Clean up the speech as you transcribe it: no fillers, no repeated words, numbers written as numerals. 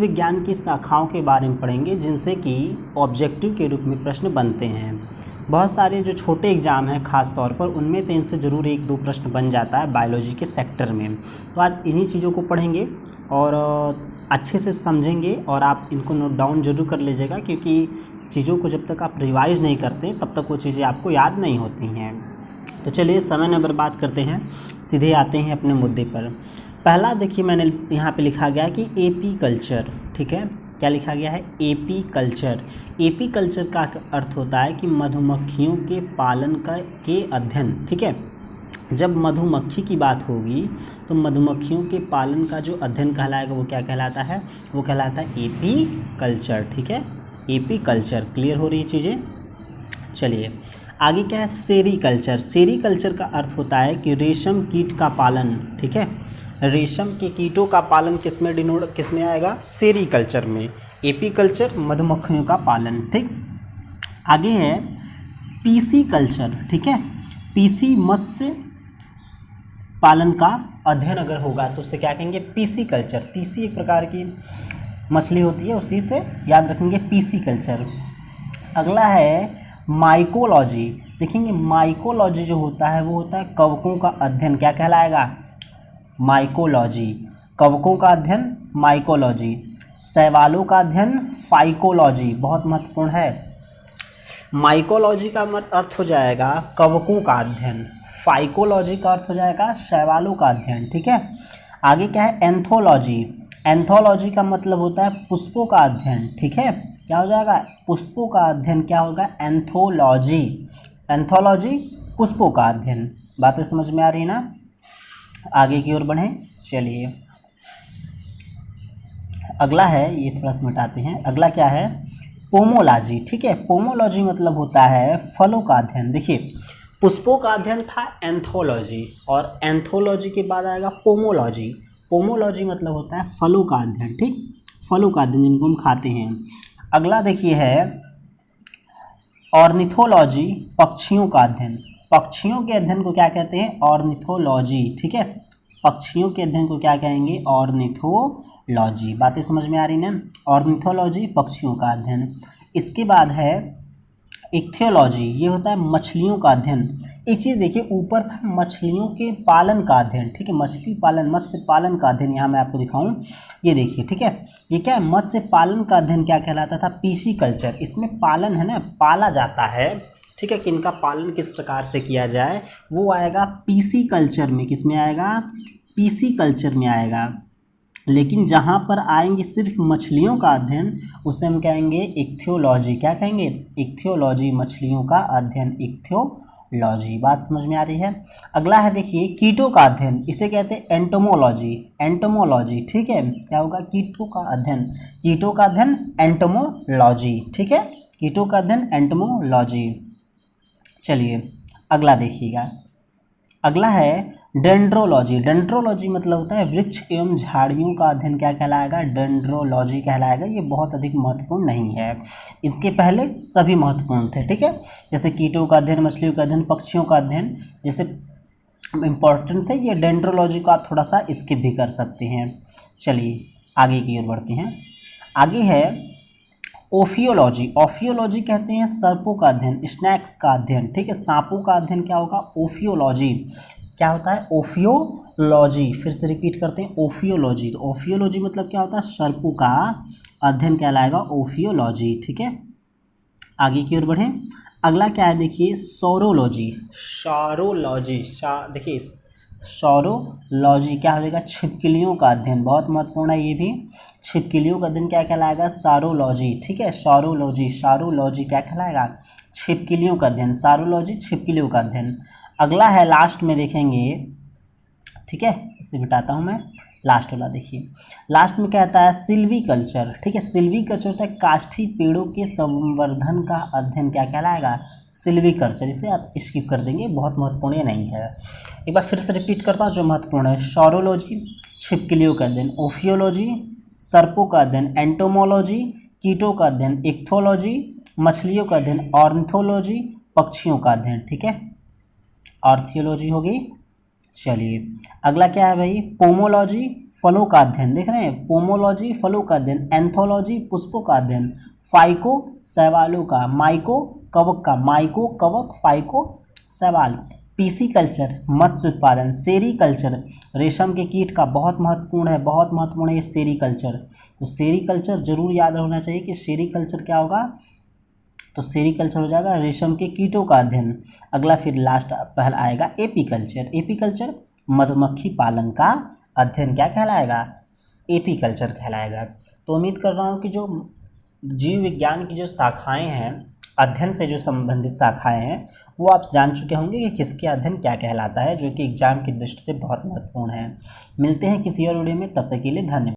विज्ञान की शाखाओं के बारे में पढ़ेंगे जिनसे कि ऑब्जेक्टिव के रूप में प्रश्न बनते हैं। बहुत सारे जो छोटे एग्ज़ाम हैं ख़ास तौर पर उनमें तो इनसे ज़रूर 1-2 प्रश्न बन जाता है बायोलॉजी के सेक्टर में। तो आज इन्हीं चीज़ों को पढ़ेंगे और अच्छे से समझेंगे और आप इनको नोट डाउन ज़रूर कर लीजिएगा, क्योंकि चीज़ों को जब तक आप रिवाइज़ नहीं करते तब तक वो चीज़ें आपको याद नहीं होती हैं। तो चलिए समय न बर्बाद करते हैं, सीधे आते हैं अपने मुद्दे पर। पहला देखिए, मैंने यहाँ पे लिखा गया कि एपी कल्चर। ठीक है, क्या लिखा गया है? AP culture. एपी कल्चर का अर्थ होता है कि मधुमक्खियों के पालन के अध्ययन। ठीक है, जब मधुमक्खी की बात होगी तो मधुमक्खियों के पालन का जो अध्ययन कहलाएगा वो क्या कहलाता है? वो कहलाता है एपी कल्चर। ठीक है, एपी कल्चर। क्लियर हो रही है चीज़ें? चलिए आगे क्या है? सेरीकल्चर। सेरीकल्चर का अर्थ होता है कि रेशम कीट का पालन। ठीक है, रेशम के कीटों का पालन किस में आएगा? सेरीकल्चर में। एपी कल्चर मधुमक्खियों का पालन। ठीक, आगे है पीसी कल्चर। ठीक है, पीसी मत्स्य पालन का अध्ययन अगर होगा तो उसे क्या कहेंगे? PC culture. तीसी एक प्रकार की मछली होती है, उसी से याद रखेंगे पीसी कल्चर। अगला है माइकोलॉजी। देखेंगे माइकोलॉजी जो होता है वो होता है कवकों का अध्ययन। क्या कहलाएगा? माइकोलॉजी। कवकों का अध्ययन माइकोलॉजी। शैवालों का अध्ययन फाइकोलॉजी। बहुत महत्वपूर्ण है। माइकोलॉजी का अर्थ हो जाएगा कवकों का अध्ययन, फाइकोलॉजी का अर्थ हो जाएगा शैवालों का अध्ययन। ठीक है, आगे क्या है? एंथोलॉजी। एंथोलॉजी का मतलब होता है पुष्पों का अध्ययन। ठीक है, क्या हो जाएगा? पुष्पों का अध्ययन क्या होगा? एंथोलॉजी। एंथोलॉजी पुष्पों का अध्ययन। बातें समझ में आ रही है ना? आगे की ओर बढ़ें। चलिए अगला है, ये थोड़ा सा मिटाते हैं। अगला क्या है? पोमोलॉजी। ठीक है, पोमोलॉजी मतलब होता है फलों का अध्ययन। देखिए पुष्पों का अध्ययन था एंथोलॉजी, और एंथोलॉजी के बाद आएगा पोमोलॉजी। पोमोलॉजी मतलब होता है फलों का अध्ययन। ठीक, फलों का अध्ययन जिनको हम खाते हैं। अगला देखिए है ऑर्निथोलॉजी, पक्षियों का अध्ययन। पक्षियों के अध्ययन को क्या कहते हैं? ऑर्निथोलॉजी। ठीक है, पक्षियों के अध्ययन को क्या कहेंगे? ऑर्निथोलॉजी। बातें समझ में आ रही ना? ऑर्निथोलॉजी पक्षियों का अध्ययन। इसके बाद है इक्थियोलॉजी, ये होता है मछलियों का अध्ययन। एक चीज़ देखिए, ऊपर था मछलियों के पालन का अध्ययन। ठीक है, मछली पालन, मत्स्य पालन का अध्ययन। यहाँ मैं आपको दिखाऊं, ये देखिए। ठीक है, ये क्या है? मत्स्य पालन का अध्ययन क्या कहलाता था? PC culture. इसमें पालन है ना, पाला जाता है। ठीक है, कि इनका पालन किस प्रकार से किया जाए वो आएगा पीसी कल्चर में। किस में आएगा? पीसी कल्चर में आएगा। लेकिन जहाँ पर आएंगे सिर्फ मछलियों का अध्ययन उसे हम कहेंगे इक्थियोलॉजी। क्या कहेंगे? इक्थियोलॉजी, मछलियों का अध्ययन, इक्थियोलॉजी। बात समझ में आ रही है? अगला है देखिए कीटों का अध्ययन, इसे कहते हैं एंटोमोलॉजी। एंटोमोलॉजी। ठीक है, क्या होगा? कीटों का अध्ययन। कीटों का अध्ययन एंटोमोलॉजी। ठीक है, कीटों का अध्ययन एंटोमोलॉजी। चलिए अगला देखिएगा। अगला है डेंड्रोलॉजी। डेंड्रोलॉजी मतलब होता है वृक्ष एवं झाड़ियों का अध्ययन। क्या कहलाएगा? डेंड्रोलॉजी कहलाएगा। ये बहुत अधिक महत्वपूर्ण नहीं है, इसके पहले सभी महत्वपूर्ण थे। ठीक है, जैसे कीटों का अध्ययन, मछलियों का अध्ययन, पक्षियों का अध्ययन जैसे इम्पोर्टेंट थे, ये डेंड्रोलॉजी को आप थोड़ा सा स्किप भी कर सकते हैं। चलिए आगे की ओर बढ़ते हैं। आगे है ओफियोलॉजी। ओफियोलॉजी कहते हैं सर्पों का अध्ययन, स्नैक्स का अध्ययन। ठीक है, सांपों का अध्ययन क्या होगा? ओफियोलॉजी। क्या होता है? ओफियोलॉजी। फिर से रिपीट करते हैं, ओफियोलॉजी। तो ओफियोलॉजी मतलब क्या होता है? सर्पों का अध्ययन कहलाएगा ओफियोलॉजी। ठीक है, आगे की ओर बढ़ें। अगला क्या है देखिए? सौरोलॉजी। सौरोलॉजी, देखिए सौरोलॉजी क्या हो जाएगा? छिपकलियों का अध्ययन। बहुत महत्वपूर्ण है ये भी। छिपकलियों का अध्ययन क्या कहलाएगा? सौरोलॉजी। ठीक है, सौरोलॉजी। सौरोलॉजी क्या कहलाएगा? छिपकलियों का अध्ययन। सौरोलॉजी छिपकलियों का अध्ययन। अगला है लास्ट में देखेंगे। ठीक है, इसे बिठाता हूँ मैं। लास्ट वाला देखिए, लास्ट में क्या आता है? सिल्वी कल्चर। ठीक है, सिल्वी कल्चर होता है काष्ठी पेड़ों के संवर्धन का अध्ययन। क्या कहलाएगा? सिल्वी कल्चर। इसे आप स्किप कर देंगे, बहुत महत्वपूर्ण ये नहीं है। एक बार फिर से रिपीट करता हूँ जो महत्वपूर्ण है। सौरोलॉजी छिपकलियों का अध्ययन, ओफियोलॉजी सर्पों का अध्ययन, एंटोमोलॉजी कीटों का अध्ययन, इक्थोलॉजी मछलियों का अध्ययन, ऑर्निथोलॉजी पक्षियों का अध्ययन। ठीक है, आर्थियोलॉजी होगी चलिए अगला क्या है भाई, पोमोलॉजी फलों का अध्ययन, देख रहे हैं, पोमोलॉजी फलों का अध्ययन, एंथोलॉजी पुष्पों का अध्ययन, फाइको शैवालों का, माइको कवक का, माइको कवक, फाइको शैवाल, पीसी कल्चर मत्स्य उत्पादन, सेरी कल्चर रेशम के कीट का, बहुत महत्वपूर्ण है, बहुत महत्वपूर्ण है ये सेरी कल्चर। तो सेरी कल्चर जरूर याद होना चाहिए कि सेरी कल्चर क्या होगा, तो सेरीकल्चर हो जाएगा रेशम के कीटों का अध्ययन। अगला फिर लास्ट पहला आएगा एपीकल्चर, एपीकल्चर मधुमक्खी पालन का अध्ययन क्या कहलाएगा, एपीकल्चर कहलाएगा। तो उम्मीद कर रहा हूँ कि जो जीव विज्ञान की जो शाखाएं हैं, अध्ययन से जो संबंधित शाखाएं हैं, वो आप जान चुके होंगे कि किसके अध्ययन क्या कहलाता है, जो कि एग्जाम की दृष्टि से बहुत महत्वपूर्ण है। मिलते हैं किसी और वीडियो में, तब तक के लिए धन्यवाद।